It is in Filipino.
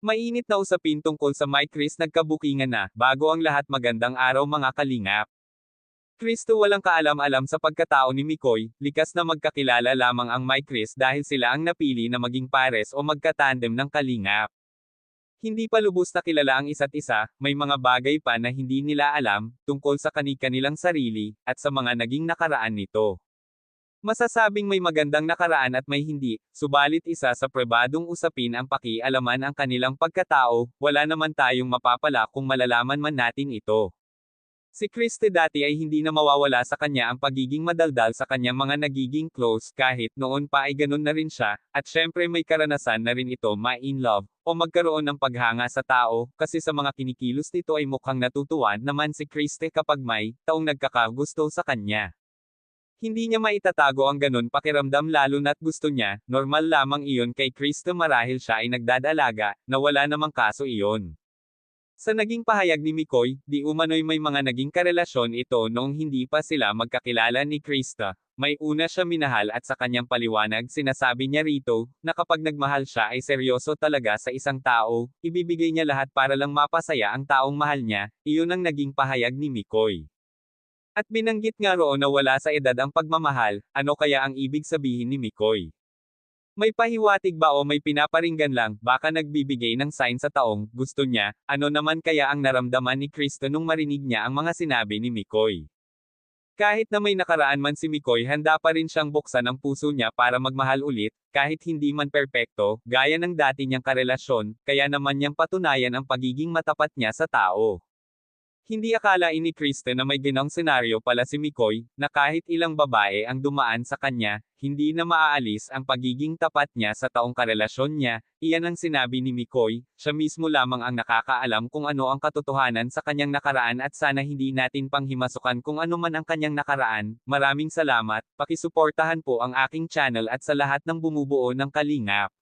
Mainit na usapin tungkol sa My Chris nagkabukingan na, bago ang lahat magandang araw mga kalingap. Kristo walang kaalam-alam sa pagkatao ni Mikoy, likas na magkakilala lamang ang My Chris dahil sila ang napili na maging pares o magkatandem ng kalingap. Hindi pa lubos na kilala ang isa't isa, may mga bagay pa na hindi nila alam, tungkol sa kani-kanilang sarili, at sa mga naging nakaraan nito. Masasabing may magandang nakaraan at may hindi, subalit isa sa pribadong usapin ang pakialaman ang kanilang pagkatao, wala naman tayong mapapala kung malalaman man natin ito. Si Kriste dati ay hindi na mawawala sa kanya ang pagiging madaldal sa kanyang mga nagiging close kahit noon pa ay ganun na rin siya, at syempre may karanasan na rin ito ma-in love, o magkaroon ng paghanga sa tao, kasi sa mga kinikilos nito ay mukhang natutuwa naman si Kriste kapag may taong nagkakagusto sa kanya. Hindi niya maitatago ang ganun pakiramdam lalo na't gusto niya, normal lamang iyon kay Kriste marahil siya ay nagdadalaga, na wala namang kaso iyon. Sa naging pahayag ni Mikoy, di umano'y may mga naging karelasyon ito noong hindi pa sila magkakilala ni Krista. May una siya minahal at sa kanyang paliwanag sinasabi niya rito, na kapag nagmahal siya ay seryoso talaga sa isang tao, ibibigay niya lahat para lang mapasaya ang taong mahal niya, iyon ang naging pahayag ni Mikoy. At binanggit nga roon na wala sa edad ang pagmamahal, ano kaya ang ibig sabihin ni Mikoy? May pahiwatig ba o may pinaparinggan lang, baka nagbibigay ng sign sa taong gusto niya, ano naman kaya ang naramdaman ni Kristo nung marinig niya ang mga sinabi ni Mikoy? Kahit na may nakaraan man si Mikoy handa pa rin siyang buksan ang puso niya para magmahal ulit, kahit hindi man perpekto, gaya ng dati niyang karelasyon, kaya naman niyang patunayan ang pagiging matapat niya sa tao. Hindi akalain ni Kriste na may ginawang senaryo pala si Mikoy, na kahit ilang babae ang dumaan sa kanya, hindi na maaalis ang pagiging tapat niya sa taong karelasyon niya, iyan ang sinabi ni Mikoy, siya mismo lamang ang nakakaalam kung ano ang katotohanan sa kanyang nakaraan at sana hindi natin panghimasukan kung ano man ang kanyang nakaraan. Maraming salamat, pakisuportahan po ang aking channel at sa lahat ng bumubuo ng Kalingap.